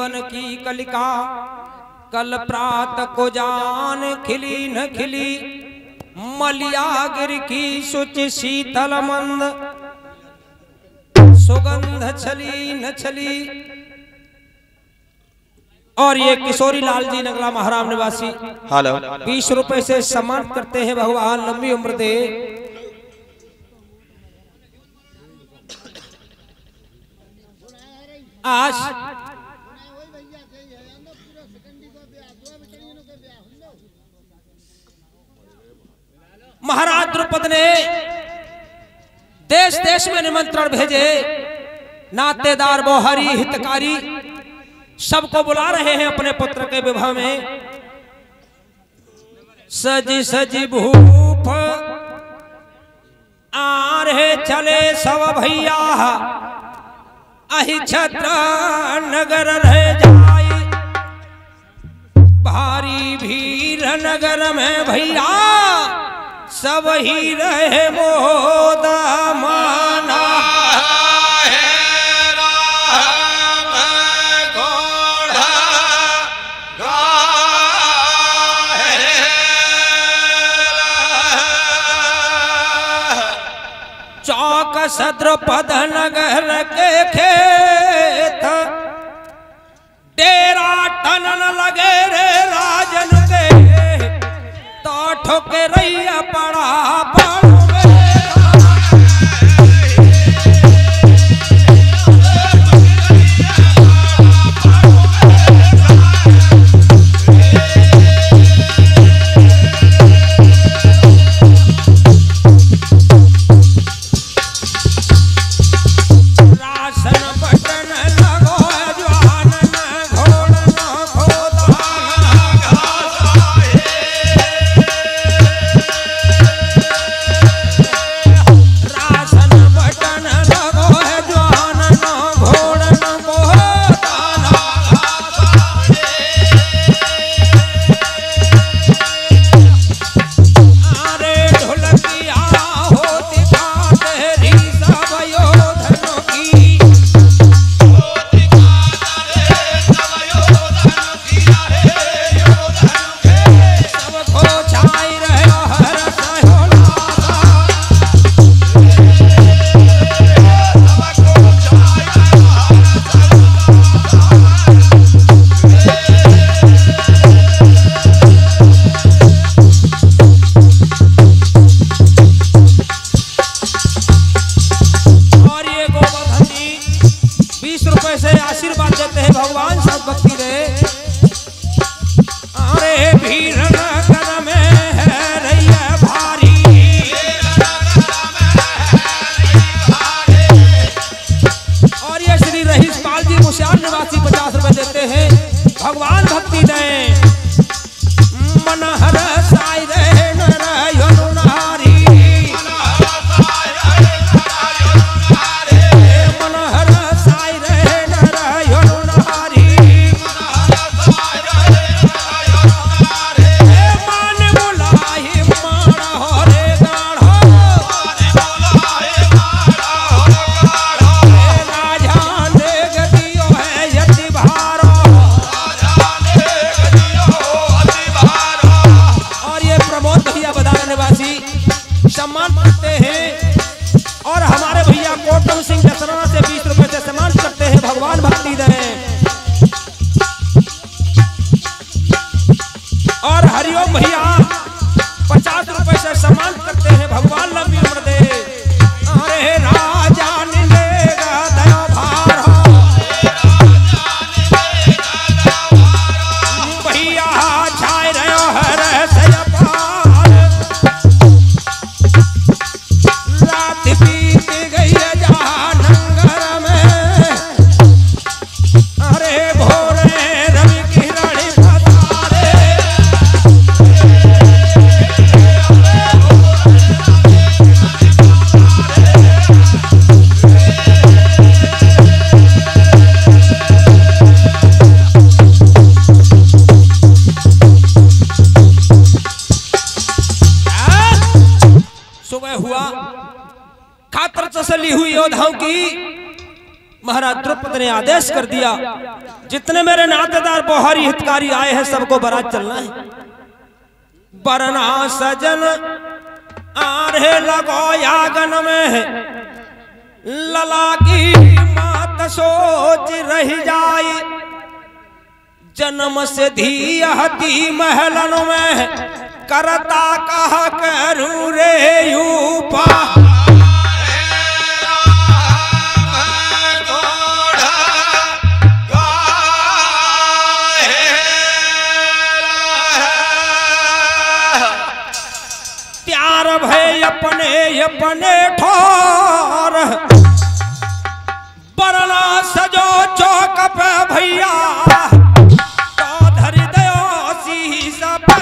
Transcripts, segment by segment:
बन की कलिका कल प्रात को जान खिली न खिली मलिया गिर की सुच शीतल मंद सुगंध छली न छली। और ये किशोरी लाल जी नगला महाराम निवासी 20 रुपए से सम्मान करते हैं। भगवान लंबी उम्र दे। आज महाराज द्रुपद ने देश देश में निमंत्रण भेजे। नातेदार बोहरी हितकारी सबको बुला रहे हैं अपने पुत्र के विवाह में। सजी सजी भूप आ रहे चले सब भैया अहि छत्र नगर रह जाए भारी भीड़ नगर में भैया सब ही रहे मोद माना। चौक सद्रपद नगर के खेत तेरा टनन लगे रे राजन के तो ठोके रैया पड़ा महाराज द्रौपदी ने आदेश कर दिया, जितने मेरे नातेदार बोहारी हितकारी आए हैं सबको बारात चलना है। बरना सजन आरे लगो यागन में, लला की मात सोच रह जाए, जन्म से धी हती महलन में, करता कहा करूं रे यूपा। त्यार भय अपने अपने ठोर, बरना सजो चौक पे भैया, तो धर दयो शीश पे।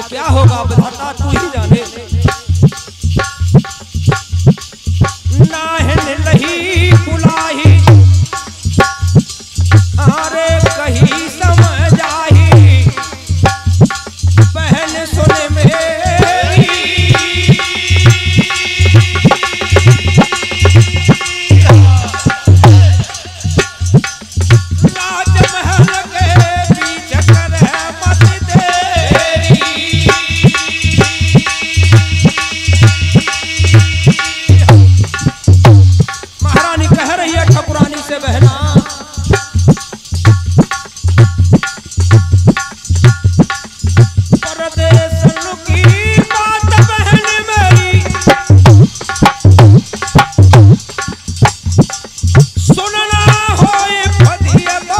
क्या होगा विधाता तू ही जाने। नाहन लही बुलाही, अरे कहीं समझ आई, बहन सुने मेरी, राजमहल के बीच कर मत देरी। महारानी कह रही है ठकुरानी से, बहना परदेसन की बात बहन मेरी, सुनना होए फदिया तो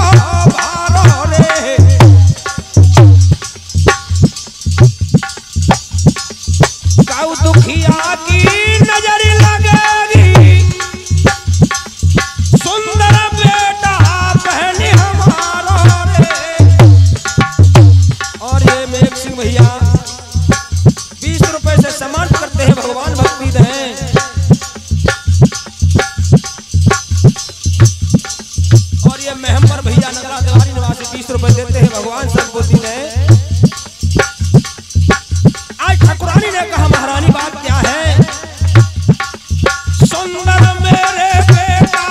भारो रे। गाँव दुखिया की नजर लगेगी, सुंदर बेटा बहन हमारा रे। और ये मेघ सिंह भैया 20 रुपए से सम्मान करते हैं, भगवान भक्ति दें। और ये मेहम्बर भैया नगरा देवारी निवासी 20 रुपए देते हैं, भगवान सद्बुद्धि दें। आज ठाकुरानी ने कहा महारानी बात क्या है, सुंदर मेरे बेटा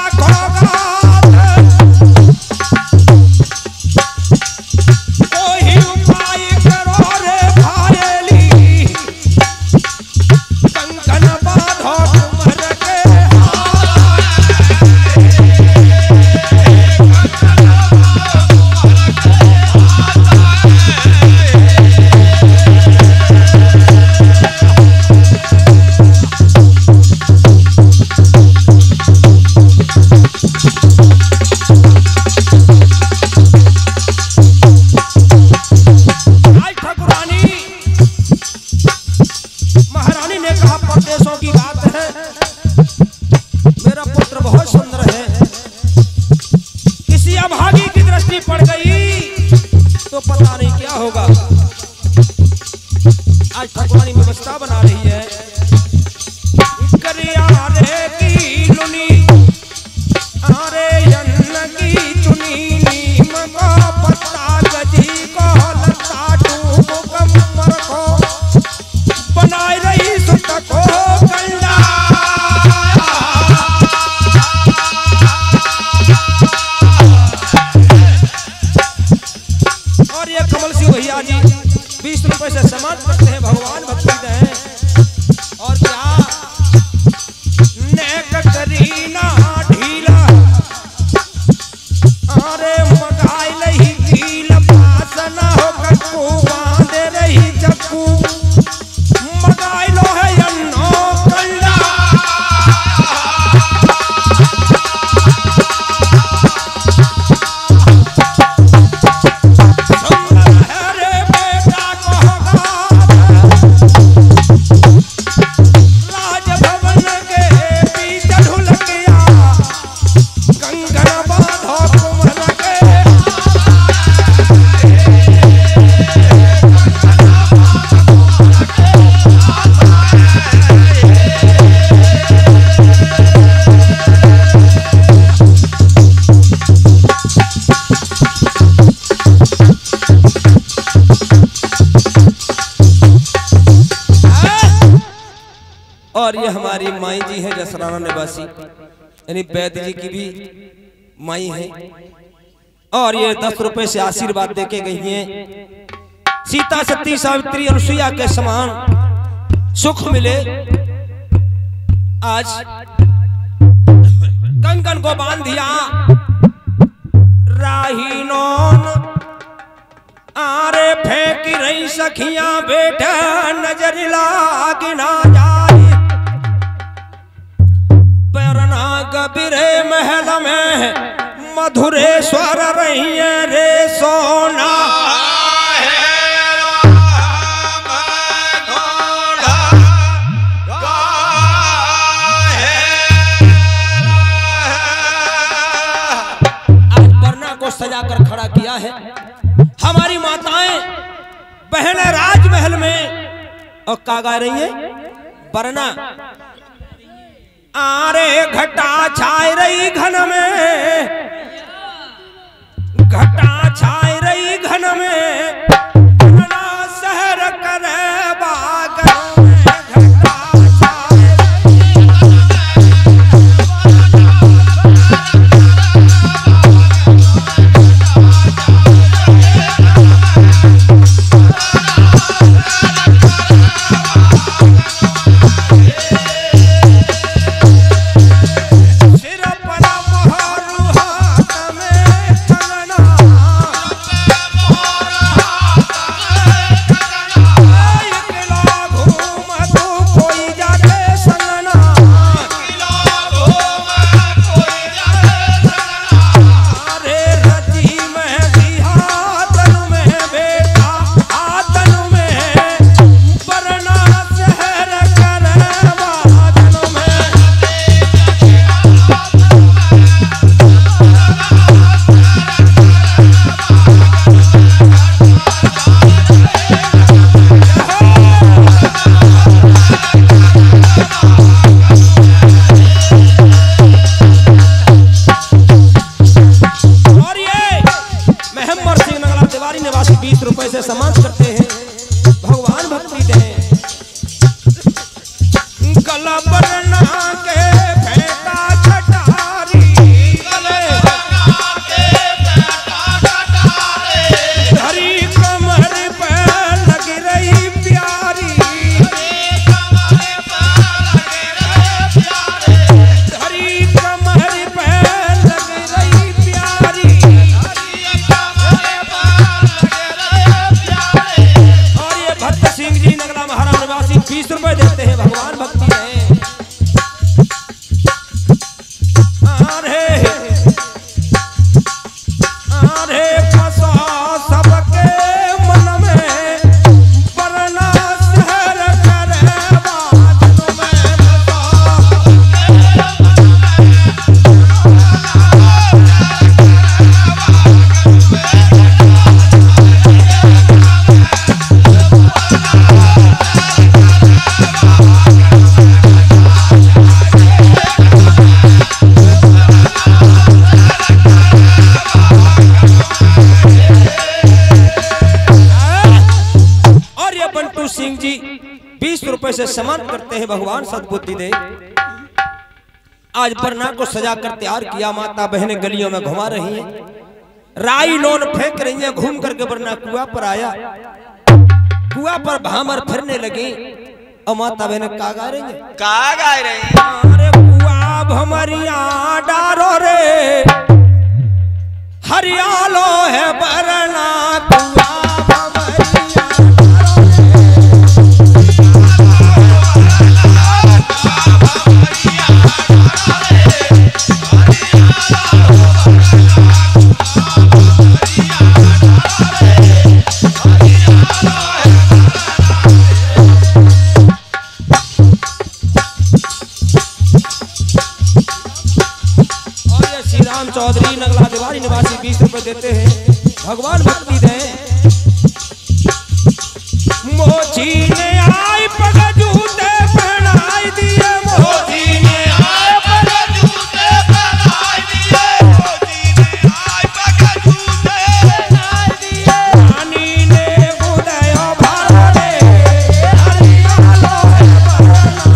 कोई उपाय करो रे भायली, कंकन बांधो कुंवर के आज ठाकुरानी महारानी ने कहा परदेशों की बात है, मेरा पुत्र बहुत सुंदर है, किसी अभागी की दृष्टि पड़ गई तो पता नहीं क्या होगा। आज ठाकुरानी व्यवस्था बना रही है, करियारे की लुनी, अरे अन्न की चुनी, नीम को पत्ता, गजी को लता, टूब कमर को बनाए रही सुत को कंडा। और ये कमल सिंह भैया जी 20 रुपए से सम्मान करते हैं, भगवान भक्ति दें। और क्या नेक करीना ढीला, अरे मगाई लही और ये हमारी माई जी है जसराना निवासी, यानी वैद्य जी की भी माई है। और ये 10 रुपए से आशीर्वाद देके गई हैं। सीता सती सावित्री अनुसुईया के समान सुख मिले। आज कंकन को बांध दिया राही नौन, आरे फेंक रही सखियां बेटा नजर लाग ना जाए। परना गबीरे महल में मधुरेश्वर रही है रे सोना। आज परना को सजा कर खड़ा किया है। हमारी माताएं बहनें राजमहल में और का गा रही है बरना। आरे घटा छाए रही घन में, घटा छाए रही घन में, बरना शहर करे बागन में। घटा छाए समाज करते हैं। भगवान भक्ति दें। गला बरना के फेंका छटारी, गले बरना के फेंका छटारी, धरी कमर पे लग रही प्यारी, धरी कमर पे लग रही प्यारी। भक्त सिंह जी नगला महाराज निवासी 20 रुपए देते हैं। भगवान भक्ति है। आरे फसा सबके मन में, बरना शहर करे बादल में। सिंह जी 20 रुपए से सम्मान करते हैं। भगवान सद्बुद्धि दे। आज बरना को सजा कर तैयार किया। माता बहनें गलियों में घुमा रही हैं, राई नोन फेंक रही हैं। घूम करके बरना कुआं पर आया। कुआं पर भामर फिरने लगे और माता बहनें का गा रही हैं, का गा रही हैं। अरे कुआं भमरिया डारो रे, हरियालो है बरना कुआं। चौधरी नगला दिवारी निवासी 20 रुपए देते हैं। भगवान भक्ति दें। मोची ने आई पग जूते पहनाई दिए, मोची ने आई पग जूते पहनाई दिए, मोची ने आई पग जूते पहनाई दिए। रानी ने उदय भरे, हरियालो है बरना।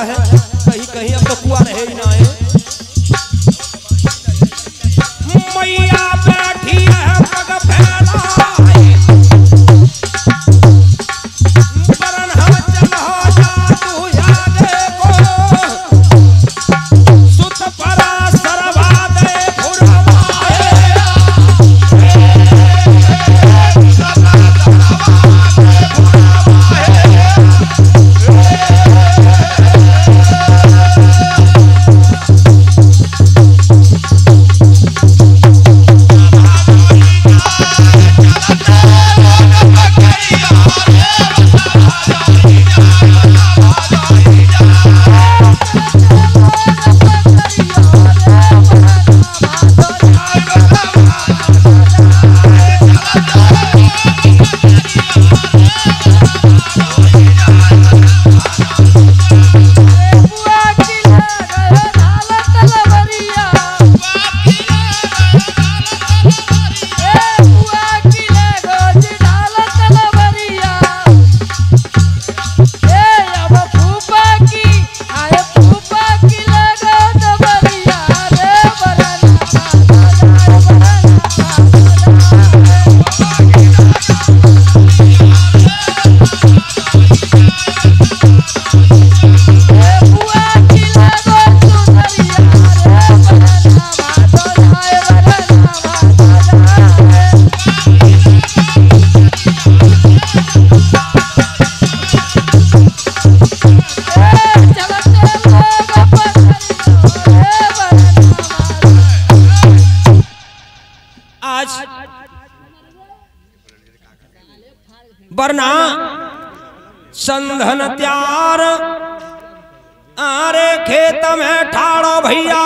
है, कहीं कहीं अब तो कुआ रहे ही ना है। मैया बैठी है पग फैलाई, बरन हम चलो जा तू यादे को, सुत परा सरवा दे फुरवाए। वरना संधन त्यार आरे खेत में ठाड़ो भैया,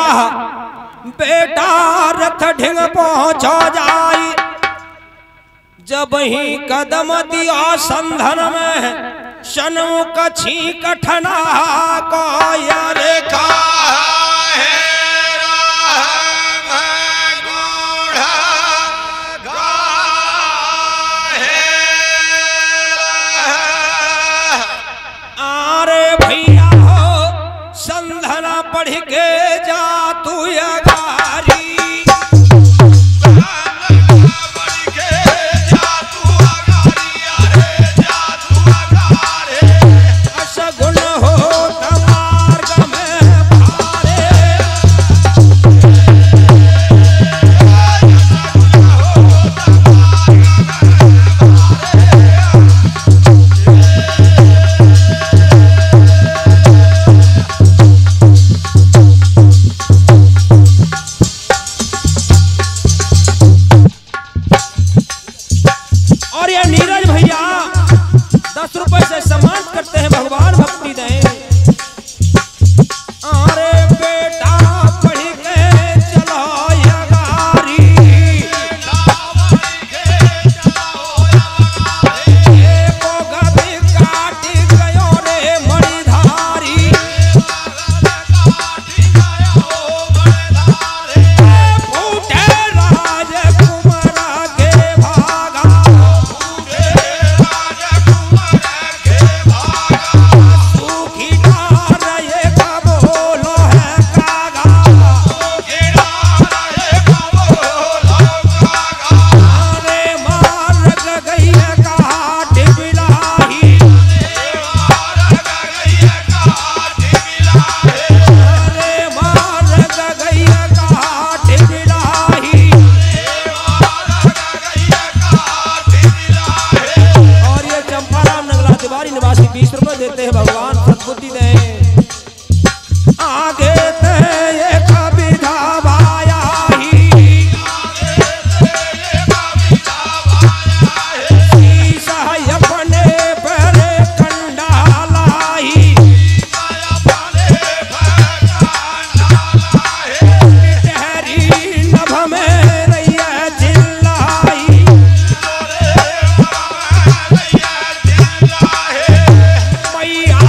बेटा रथ ढिंग पहुंचो जाई। जब ही कदम दिया संधन में सन्मुख छींक ठना को यारे का पढ़ के जा तू अगारी, पढ़ के जा तू अगारी, जा तू अगारी। असगुन हो मार्ग में भारे, नीरज भैया 10 रुपए से सम्मान करते हैं, भगवान भक्ति दें। अरे बेटा पढ़ के चलो अगारी, एको गभी काट गयो रे मणिधारी, फूटे राजकुमार के भागा, निवासी 20 रुपए देते हैं, भगवान सद्बुद्धि दें। आगे ये कविता बाया ही, अपने पहले कंडालाई, टहरी नभ में रैया चिल्लाई, मैया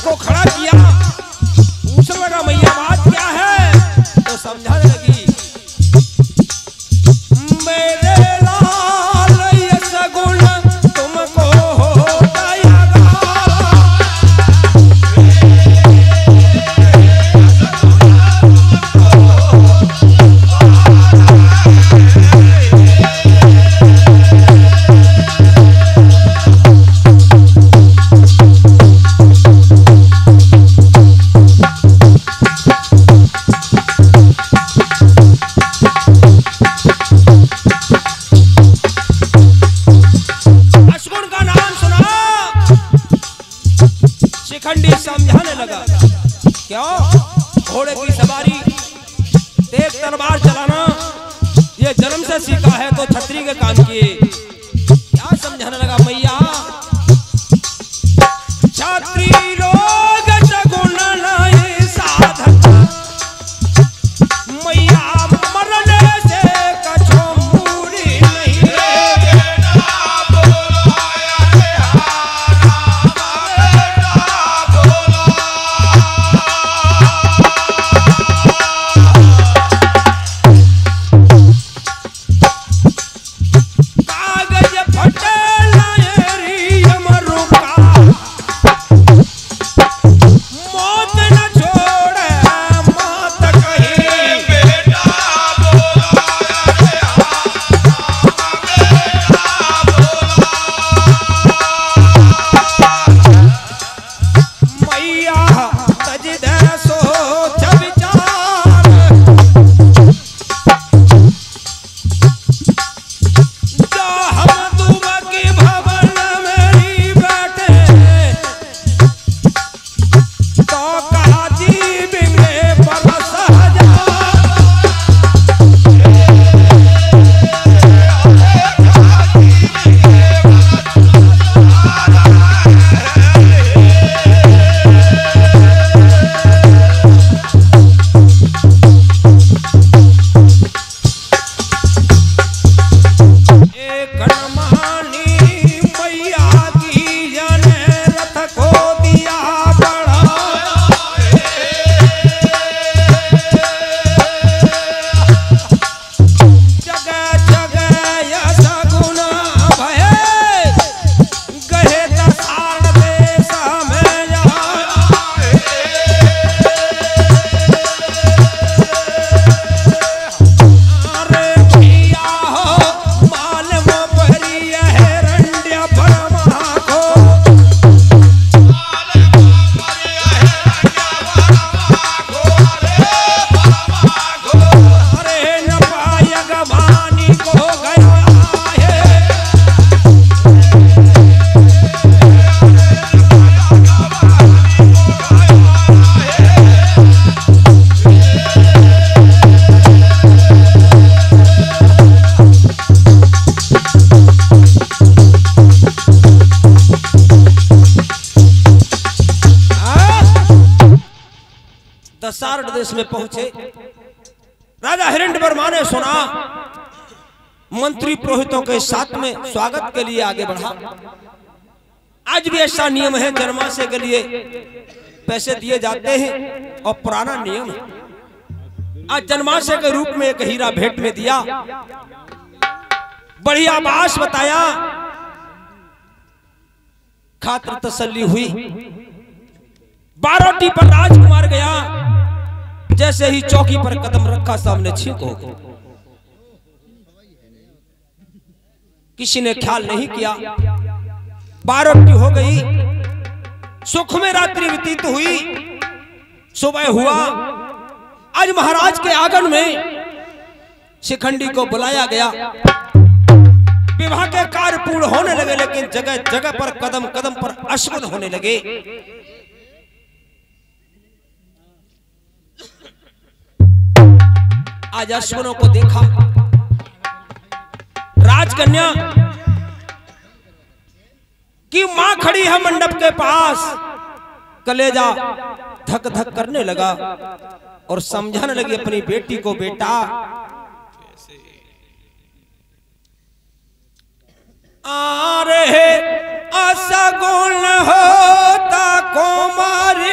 को खड़ा किया, पूछने लगा मैया बात क्या है, तो समझाने लगी मेरे लाल ये सगुन तुमको होता यागा। शिखंडी समझाने लगा क्यों घोड़े की सवारी तेज तलवार चलाना ये जन्म से सीखा है तो छतरी के काम किए। क्या समझाने लगा मैया छतरी रोग सगुन नहीं साधक मैया मरने से कछो मूरी नहीं दसारड देश में पहुंचे। राजा हिरण्यवर्मा ने सुना, मंत्री पुरोहितों के साथ में स्वागत के लिए आगे बढ़ा। आज भी ऐसा नियम है, जन्माशय के लिए पैसे दिए जाते हैं और पुराना नियम है। आज जन्माशय के रूप में एक हीरा भेंट में दिया, बढ़िया आवास बताया, खातिर तसल्ली हुई। बारोटी पर राजकुमार गया, जैसे ही चौकी पर कदम रखा सामने छींक हो गई। किसी ने ख्याल नहीं किया, बारोटी हो गई, सुख में रात्रि व्यतीत हुई। सुबह हुआ, आज महाराज के आंगन में शिखंडी को बुलाया गया। विवाह के कार्य पूर्ण होने लगे, लेकिन जगह जगह पर कदम कदम पर अशुभ होने लगे। आज अश्वनों को देखा, राजकन्या की मां खड़ी है मंडप के पास। कलेजा धक धक करने लगा और समझाने लगी अपनी बेटी को, बेटा आ रहे असगुन होता कुमारी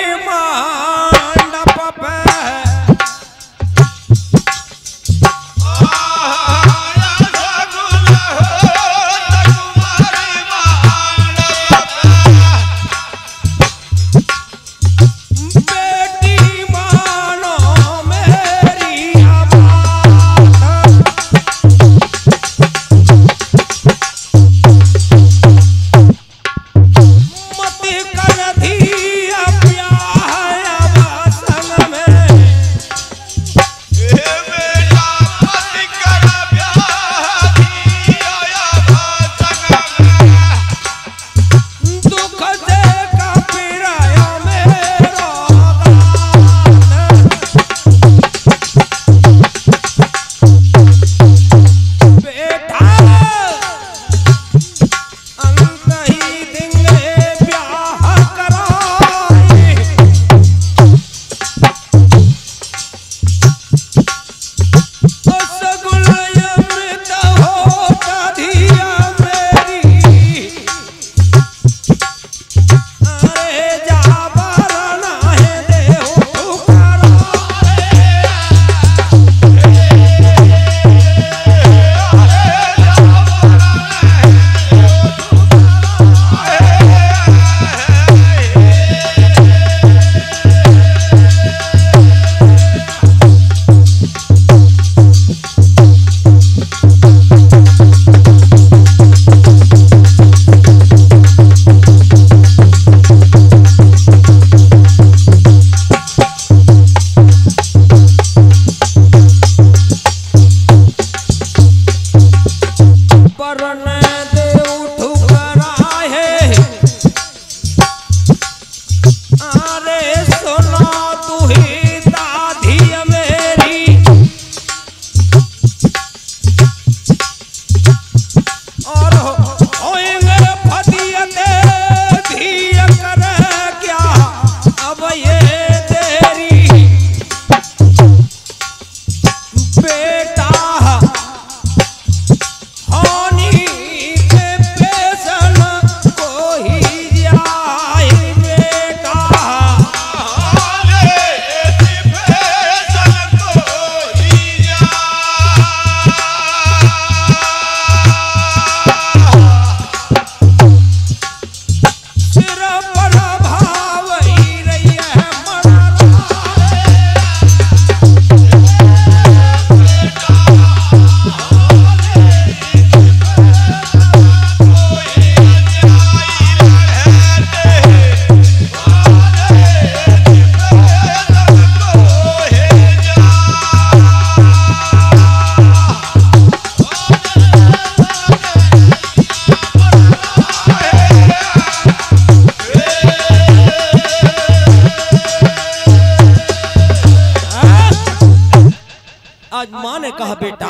आज मां ने कहा बेटा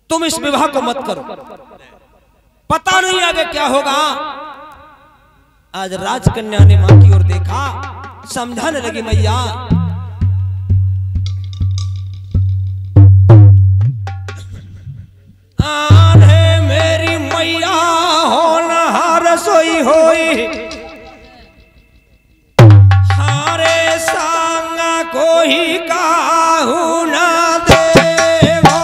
तुम इस विवाह को मत करो, पता नहीं आगे क्या होगा। आज राजकन्या ने मां की ओर देखा, समझाने लगी मैया आने मेरी मैया होनहार सोई होई हारे सांगा कोई काहू ना देवो।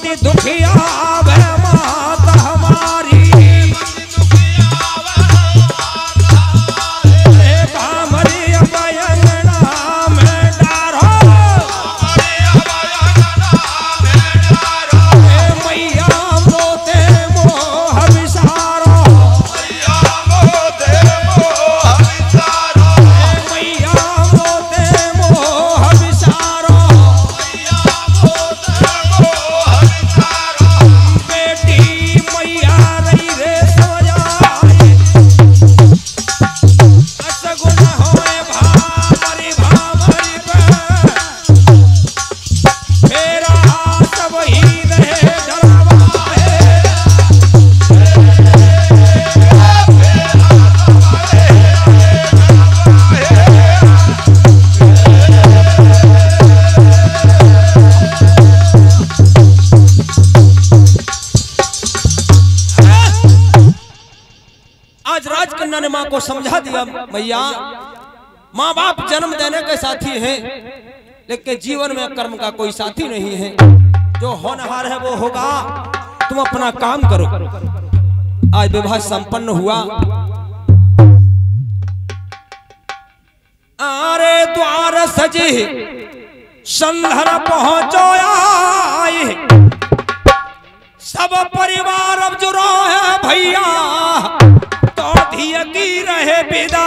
मति दुखिया वे माता हमारी कामरी अबयंगना में डारो मैया मोते मोह विसारो मैया मोते मोह विसारो बेटी मैया रही रे सोजाए असगुन होए भामरी पे मेरा हाथ वही रहे डरावाए आज राजकन्या ने माँ को समझा दिया भैया माँ बाप जन्म देने के साथी हैं लेकिन जीवन में कर्म का कोई साथी नहीं है। जो होनहार है वो होगा, तुम अपना काम करो। आज विवाह संपन्न हुआ। आरे द्वार सजी संधर पहुंचो आए सब परिवार अब जुड़ो है भैया तो धिया की रहे विदा।